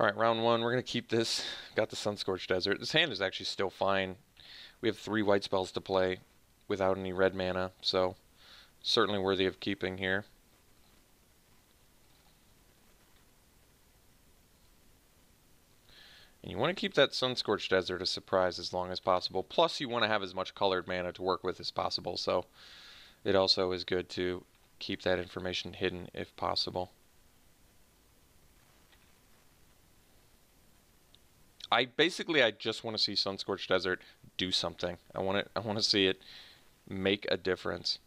Alright, round one, we're going to keep this. Got the Sunscorched Desert. This hand is actually still fine. We have 3 white spells to play without any red mana, so certainly worthy of keeping here. And you want to keep that Sunscorched Desert a surprise as long as possible. Plus, you want to have as much colored mana to work with as possible, so it also is good to keep that information hidden if possible. I just want to see Sunscorched Desert do something. I want to see it make a difference.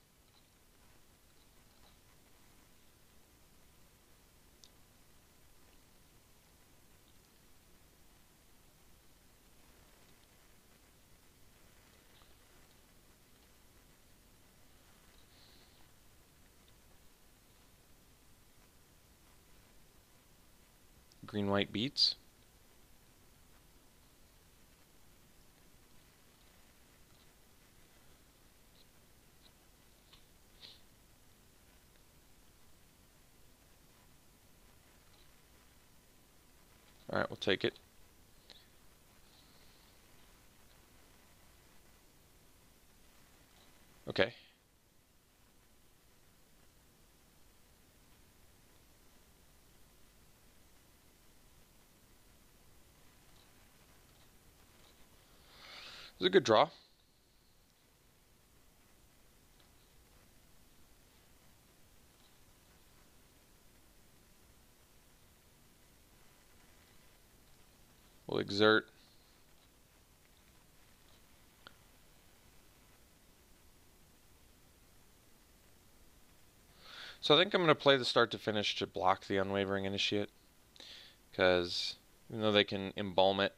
Green-white beats. Alright, we'll take it. Okay. It was a good draw. We'll exert. So I think I'm going to play the start to finish to block the Unwavering Initiate, because even though they can embalm it,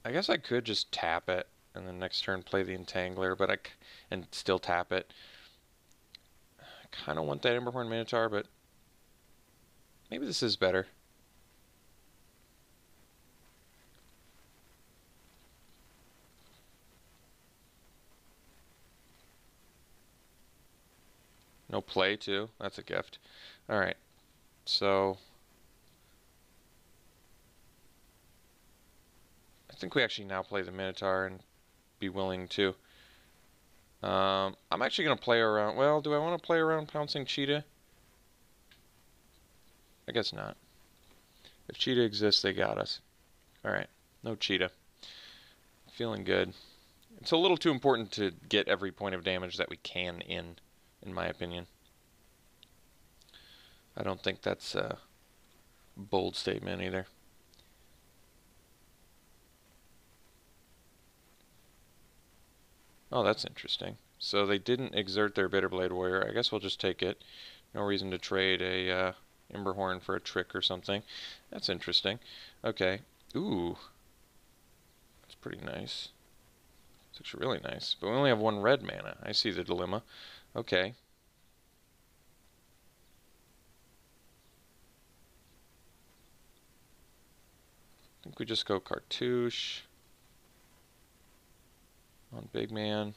I guess I could just tap it and then next turn play the Entangler, and still tap it. I kind of want that Emberhorn Minotaur, but maybe this is better. No play, too. That's a gift. Alright, so I think we actually now play the Minotaur and be willing to. I'm actually going to play around. Well, do I want to play around Pouncing Cheetah? I guess not. If Cheetah exists, they got us. Alright, no Cheetah. Feeling good. It's a little too important to get every point of damage that we can in my opinion. I don't think that's a bold statement either. Oh, that's interesting. So they didn't exert their Bitterblade Warrior. I guess we'll just take it. No reason to trade a Emberhorn for a trick or something. That's interesting. Okay. Ooh. That's pretty nice. It's actually really nice. But we only have 1 red mana. I see the dilemma. Okay. I think we just go Cartouche on Big Man.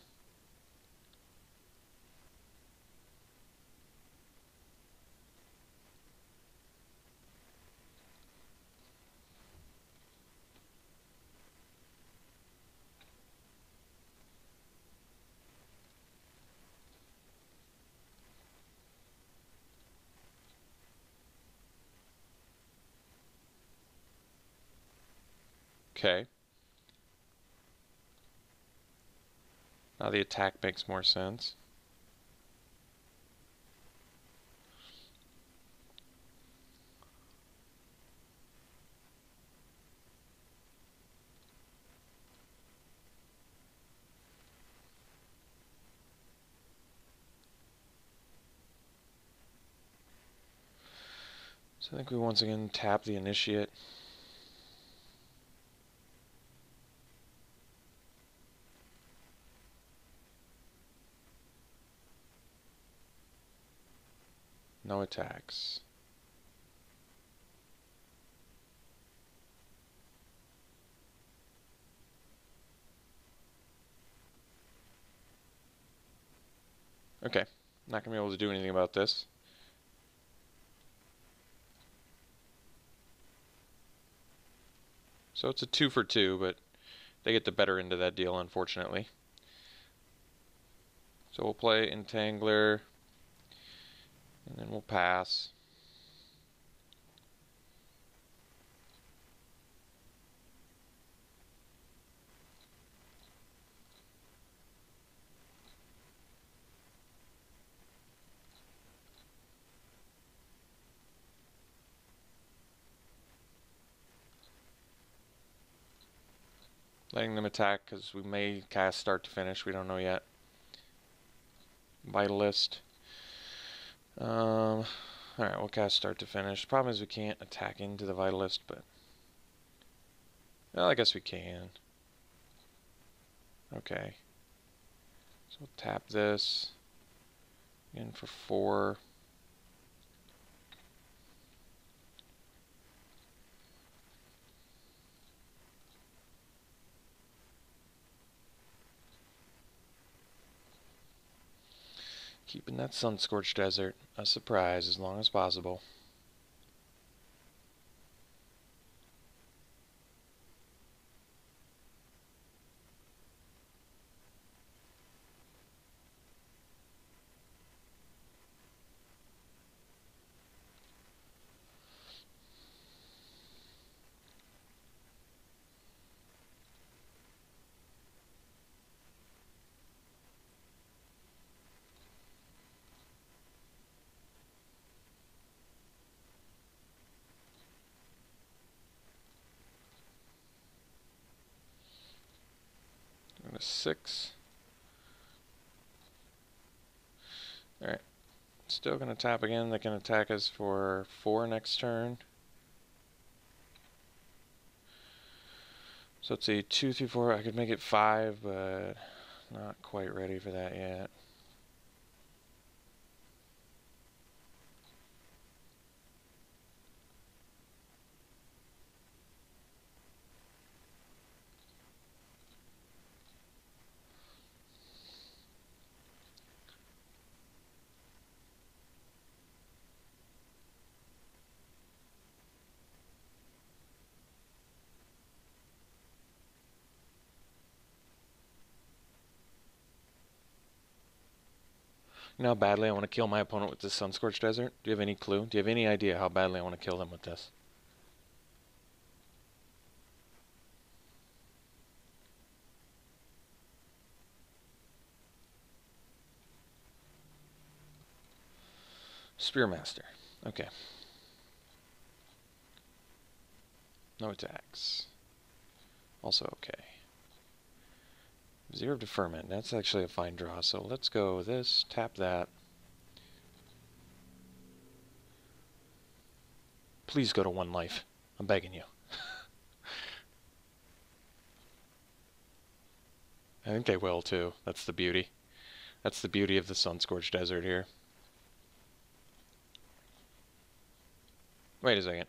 Okay. Now the attack makes more sense. So I think we once again tap the Initiate. No attacks. Okay, not gonna be able to do anything about this. So it's a 2 for 2, but they get the better end of that deal, unfortunately. So we'll play Entangler, and then we'll pass. Letting them attack because we may cast start to finish. We don't know yet. Vitalist. Alright, we'll cast start to finish. Problem is we can't attack into the Vitalist, but... well, I guess we can. Okay. So we'll tap this. Again for 4. Keeping that sun-scorched desert a surprise as long as possible. Go to 6. Alright. Still going to tap again. They can attack us for 4 next turn. So let's see, 2, 3, 4. I could make it 5, but not quite ready for that yet. You know how badly I want to kill my opponent with this Sun-Scorched Desert? Do you have any clue? Do you have any idea how badly I want to kill them with this? Spearmaster. Okay. No attacks. Also okay. 0 Deferment. That's actually a fine draw. So let's go this, tap that. Please go to 1 life. I'm begging you. I think they will too. That's the beauty. That's the beauty of the Sun-Scorched Desert here. Wait a second.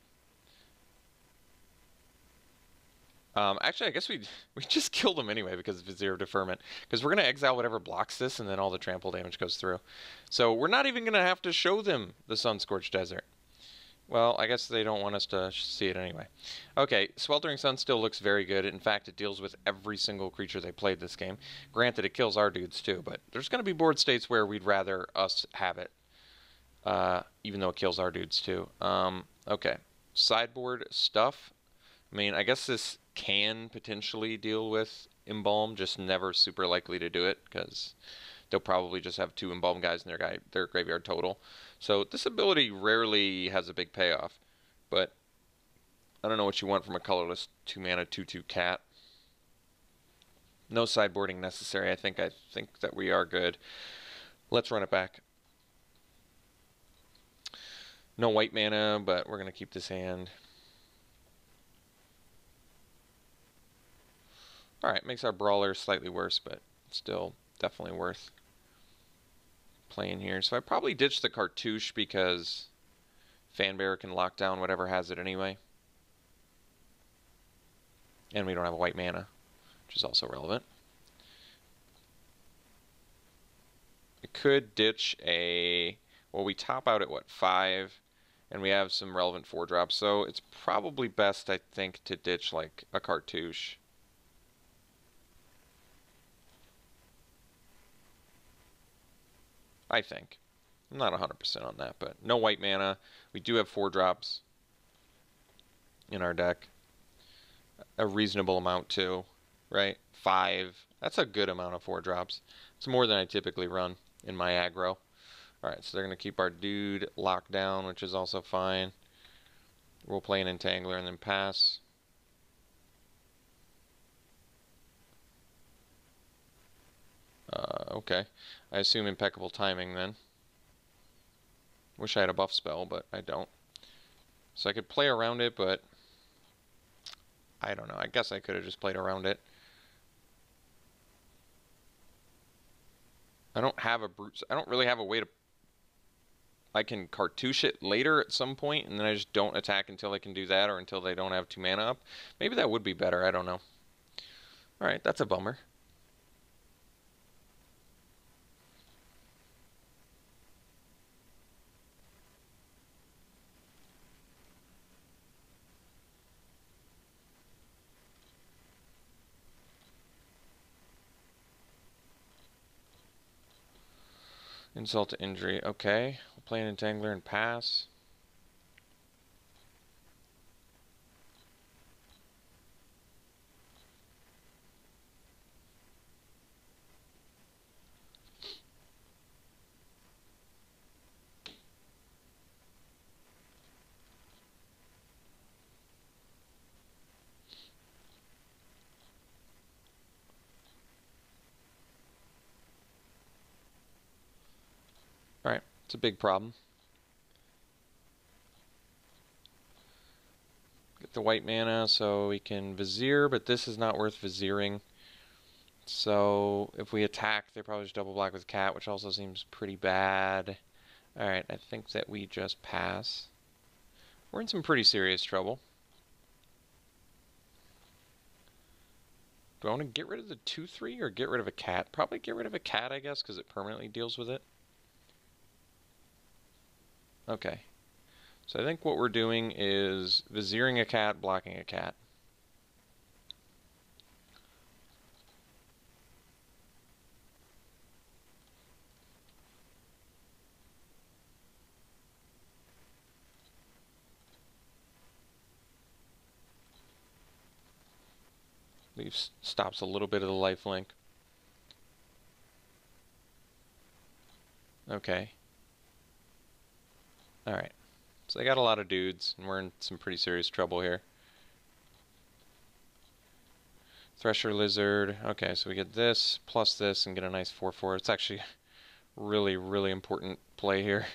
Actually, I guess we just killed them anyway because of 0 Deferment. Because we're going to exile whatever blocks this, and then all the trample damage goes through. So we're not even going to have to show them the Sun-Scorched Desert. Well, I guess they don't want us to see it anyway. Okay, Sweltering Sun still looks very good. In fact, it deals with every single creature they played this game. Granted, it kills our dudes too, but there's going to be board states where we'd rather us have it. Even though it kills our dudes too. Okay, sideboard stuff. I mean, I guess this can potentially deal with Embalm, just never super likely to do it because they'll probably just have 2 Embalm guys in their graveyard total. So this ability rarely has a big payoff, but I don't know what you want from a colorless 2-mana 2/2 cat. No sideboarding necessary. I think that we are good. Let's run it back. No white mana, but we're going to keep this hand. Alright, makes our brawler slightly worse, but still definitely worth playing here. So I probably ditched the Cartouche because Fanbearer can lock down whatever has it anyway. And we don't have a white mana, which is also relevant. I could ditch a... well, we top out at what, 5? and we have some relevant 4-drops, so it's probably best, I think, to ditch like a cartouche. I think. I'm not 100% on that, but no white mana. We do have 4-drops in our deck. A reasonable amount too, right? 5. That's a good amount of 4-drops. It's more than I typically run in my aggro. Alright, so they're going to keep our dude locked down, which is also fine. We'll play an Entangler and then pass. Okay. I assume impeccable timing then. Wish I had a buff spell, but I don't. So I could play around it, but I don't know. I guess I could have just played around it. I don't have a brute. I don't really have a way to. I can cartouche it later at some point, and then I just don't attack until I can do that, or until they don't have 2 mana up. Maybe that would be better. I don't know. Alright, that's a bummer. Insult to injury. Okay. We'll play an Entangler and pass. Alright, it's a big problem. Get the white mana so we can Vizier, but this is not worth Viziering. So if we attack, they probably just double block with Cat, which also seems pretty bad. Alright, I think that we just pass. We're in some pretty serious trouble. Do I want to get rid of the 2/3 or get rid of a Cat? Probably get rid of a Cat, I guess, because it permanently deals with it. Okay. So I think what we're doing is Viziering a Cat, blocking a Cat. Leaves stops a little bit of the lifelink. Okay. Alright. So they got a lot of dudes, and we're in some pretty serious trouble here. Thresher Lizard. Okay, so we get this, plus this, and get a nice 4/4. It's actually really, really important play here.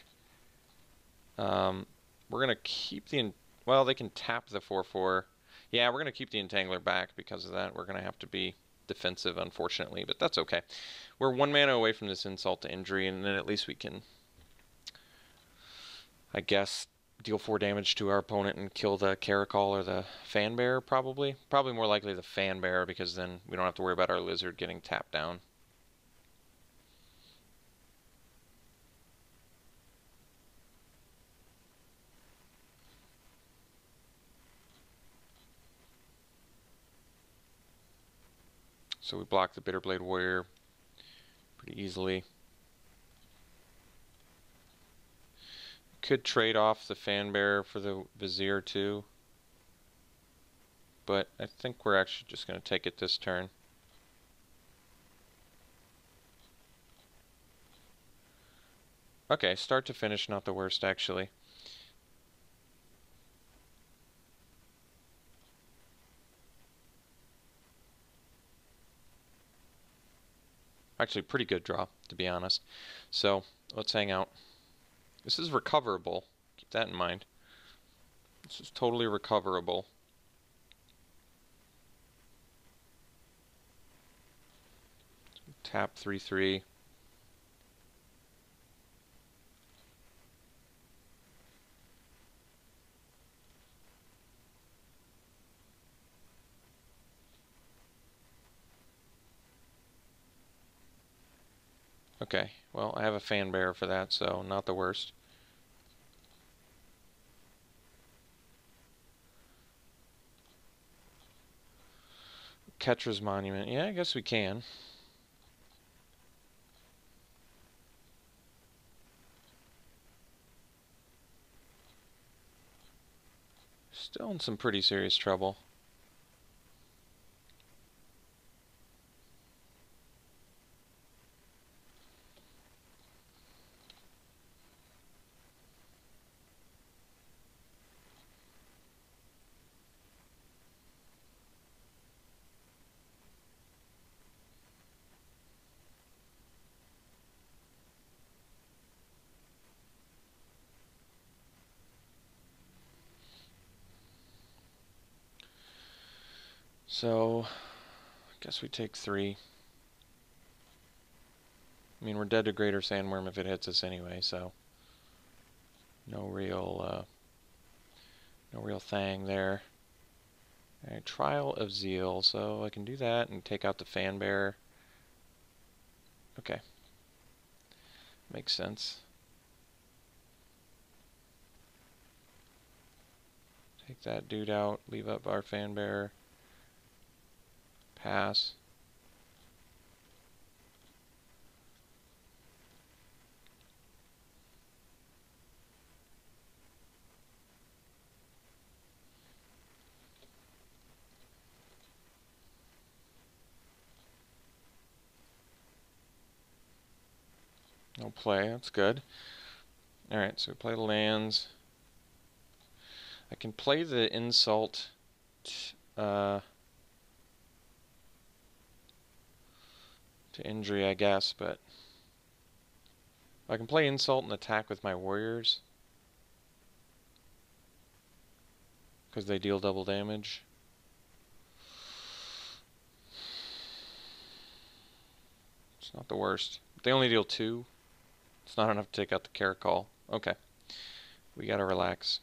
We're going to keep the... Well, they can tap the 4/4. Yeah, we're going to keep the Entangler back because of that. We're going to have to be defensive, unfortunately, but that's okay. We're 1 mana away from this insult to injury, and then at least we can, I guess, deal 4 damage to our opponent and kill the Caracal or the Fanbearer, probably. Probably more likely the Fanbearer, because then we don't have to worry about our Lizard getting tapped down. So we block the Bitterblade Warrior pretty easily. Could trade off the Fanbearer for the Vizier too, but I think we're actually just going to take it this turn. Okay, start to finish, not the worst actually. Actually, pretty good draw, to be honest. So, let's hang out. This is recoverable. Keep that in mind. This is totally recoverable. Tap 3/3. Okay, well, I have a Fanbearer for that, so not the worst. Ketra's Monument. Yeah, I guess we can. Still in some pretty serious trouble. So, I guess we take 3. I mean, we're dead to Greater Sandworm if it hits us anyway, so no real thing there. Alright, Trial of Zeal, so I can do that and take out the Fanbearer. Okay. Makes sense. Take that dude out, leave up our Fanbearer. Pass. No play, that's good. Alright, so we play the lands. I can play the Insult to injury, I guess, but I can play Insult and attack with my warriors because they deal double damage. It's not the worst. They only deal 2. It's not enough to take out the Caracol. Okay. We gotta relax.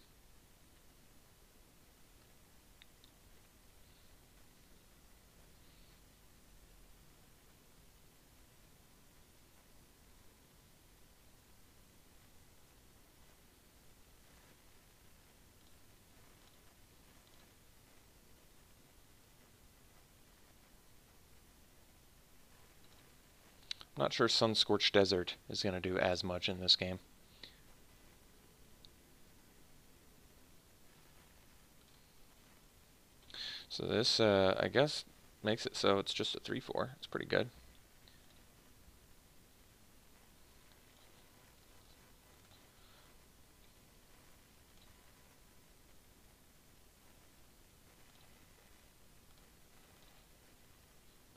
I'm not sure Sun-Scorched Desert is going to do as much in this game. So this, I guess, makes it so it's just a 3/4. It's pretty good.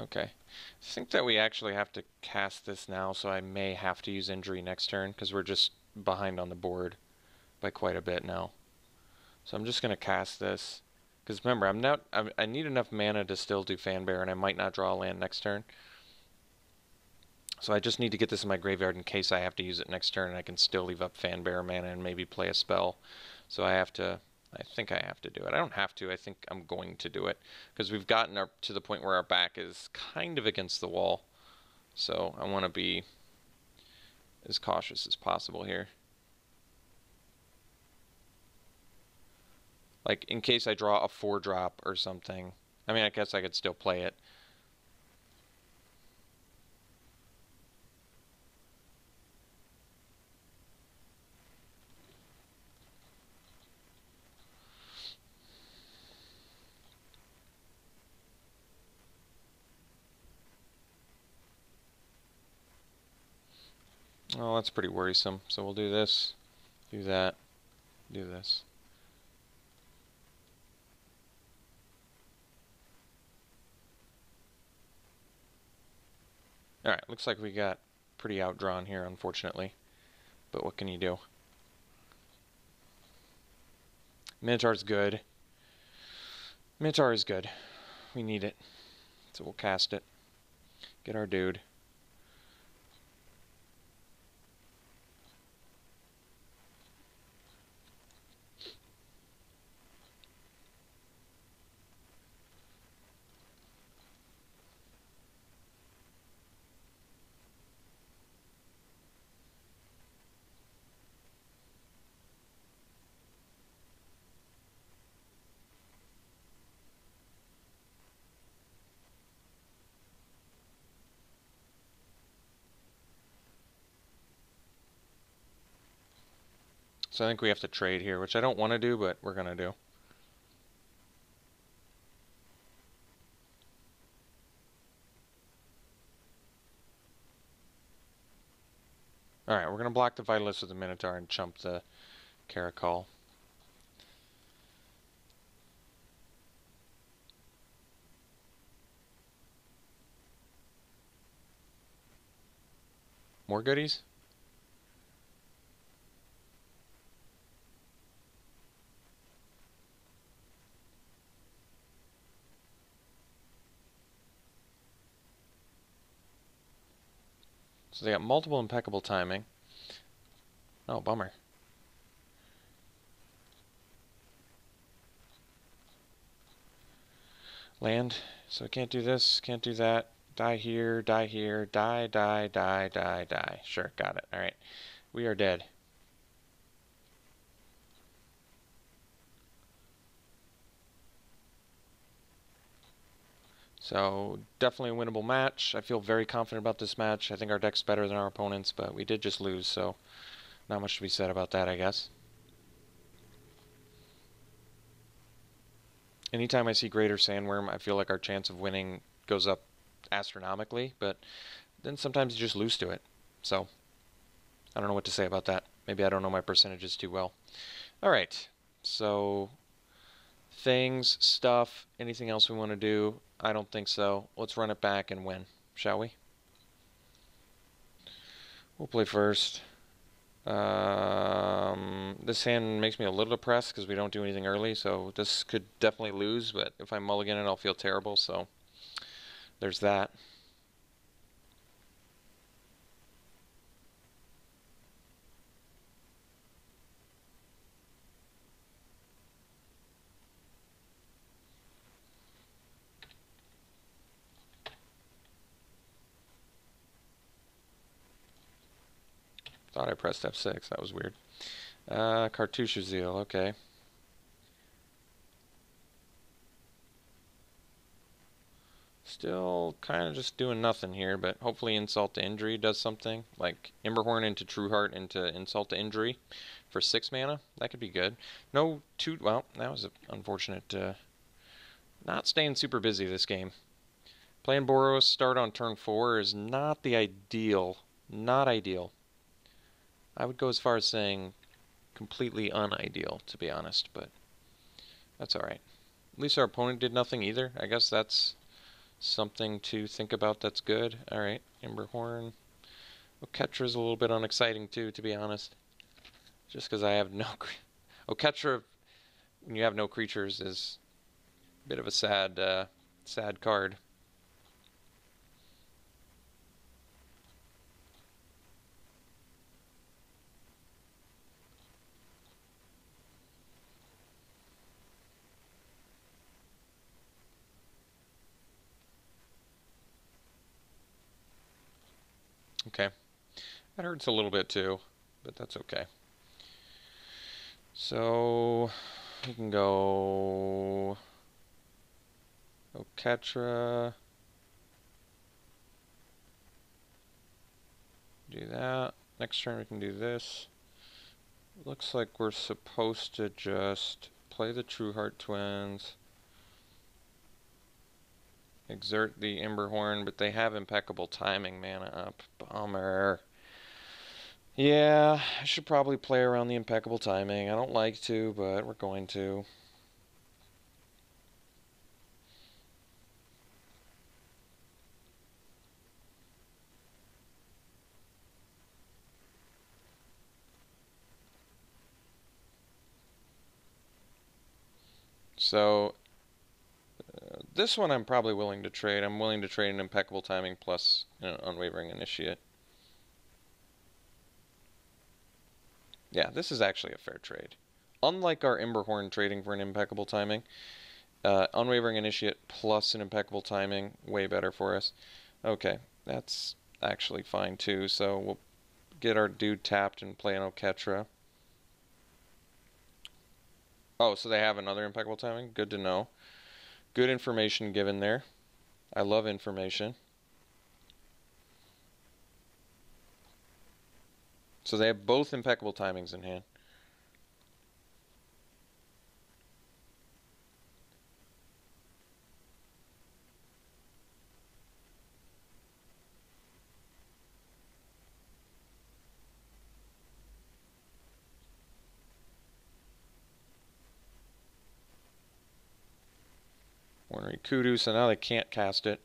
Okay. I think that we actually have to cast this now, so I may have to use injury next turn, because we're just behind on the board by quite a bit now. So I'm just going to cast this. Because remember, I need enough mana to still do Fanbearer, and I might not draw a land next turn. So I just need to get this in my graveyard in case I have to use it next turn, and I can still leave up Fanbearer mana and maybe play a spell. So I think I have to do it. I don't have to, I think I'm going to do it. Because we've gotten to the point where our back is kind of against the wall. So I want to be as cautious as possible here. Like, in case I draw a 4-drop or something. I mean, I guess I could still play it. Oh, that's pretty worrisome. So we'll do this, do that, do this. Alright, looks like we got pretty outdrawn here, unfortunately. But what can you do? Minotaur's good. Minotaur is good. We need it. So we'll cast it. Get our dude. So I think we have to trade here, which I don't want to do, but we're going to do. Alright, we're going to block the Vitalist with the Minotaur and chump the Caracol. More goodies? So they got multiple impeccable timing. Oh, bummer. Land. So I can't do this, can't do that. Die here, die here, die, die, die, die, die. Sure, got it. Alright. We are dead. So, definitely a winnable match. I feel very confident about this match. I think our deck's better than our opponent's, but we did just lose, so not much to be said about that, I guess. Anytime I see Greater Sandworm, I feel like our chance of winning goes up astronomically, but then sometimes you just lose to it. So, I don't know what to say about that. Maybe I don't know my percentages too well. Alright, so things, stuff, anything else we want to do? I don't think so. Let's run it back and win, shall we? We'll play first. This hand makes me a little depressed because we don't do anything early, so this could definitely lose, but if I mulligan it, I'll feel terrible, so there's that. Thought I pressed F6. That was weird. Cartouche Zeal. Okay. Still kind of just doing nothing here, but hopefully Insult to Injury does something. Like Emberhorn into Trueheart into Insult to Injury for 6 mana. That could be good. No 2... Well, that was unfortunate. Not staying super busy this game. Playing Boros start on turn 4 is not the ideal. Not ideal. I would go as far as saying completely unideal, to be honest, but that's alright. At least our opponent did nothing either. I guess that's something to think about. That's good. Alright, Emberhorn. Oketra's a little bit unexciting too, to be honest. Just because I have no... Oketra, when you have no creatures, is a bit of a sad, sad card. Okay. That hurts a little bit too, but that's okay. So, we can go Oketra. Do that. Next turn we can do this. Looks like we're supposed to just play the Trueheart Twins. Exert the Emberhorn, but they have impeccable timing mana up. Bummer. Yeah, I should probably play around the impeccable timing. I don't like to, but we're going to. So, this one I'm probably willing to trade. I'm willing to trade an impeccable timing plus an unwavering initiate. Yeah, this is actually a fair trade. Unlike our Emberhorn trading for an impeccable timing, unwavering initiate plus an impeccable timing, way better for us. Okay, that's actually fine too, so we'll get our dude tapped and play an Oketra. Oh, so they have another impeccable timing? Good to know. Good information given there. I love information. So they have both impeccable timings in hand. Ornery Kudu, so now they can't cast it.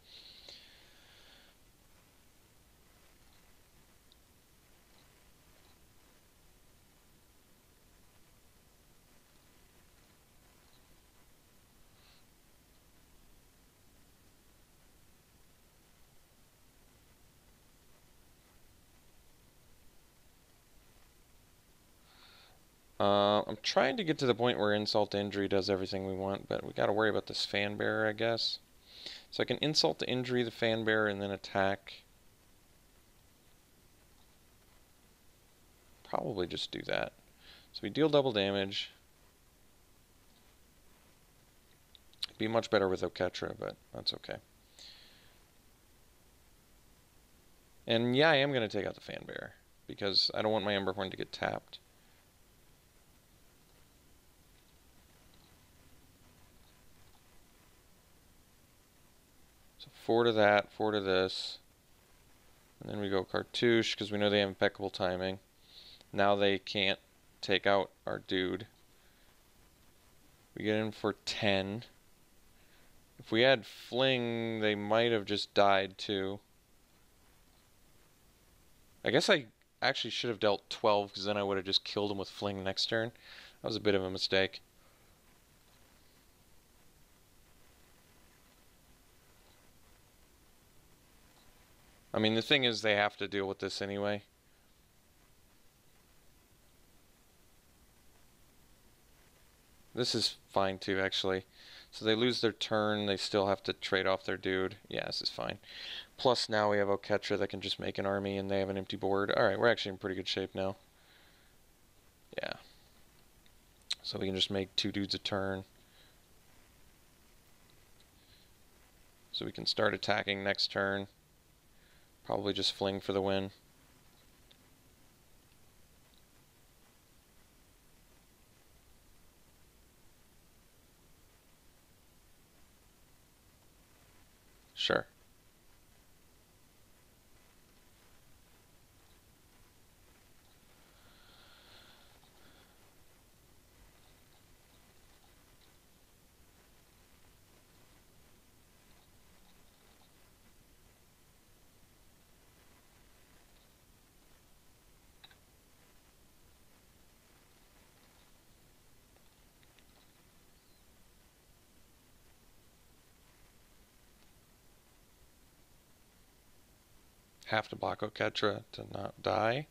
I'm trying to get to the point where Insult to Injury does everything we want, but we gotta worry about this Fan Bearer, I guess. So I can Insult to Injury the Fan Bearer and then attack. Probably just do that. So we deal double damage. It'd be much better with Oketra, but that's okay. And yeah, I am going to take out the Fan Bearer, because I don't want my Emberhorn to get tapped. So 4 to that, 4 to this. And then we go Cartouche, because we know they have impeccable timing. Now they can't take out our dude. We get in for 10. If we had Fling, they might have just died too. I guess I actually should have dealt 12, because then I would have just killed him with Fling next turn. That was a bit of a mistake. I mean, the thing is, they have to deal with this anyway. This is fine too, actually. So they lose their turn, they still have to trade off their dude. Yeah, this is fine. Plus now we have Oketra that can just make an army and they have an empty board. Alright, we're actually in pretty good shape now. Yeah. So we can just make 2 dudes a turn. So we can start attacking next turn. Probably just Fling for the win. Sure. Have to block Oketra to not die.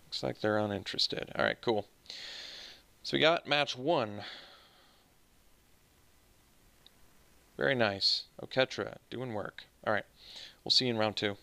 Looks like they're uninterested. Alright, cool. So we got match 1. Very nice. Oketra, doing work. Alright, we'll see you in round 2.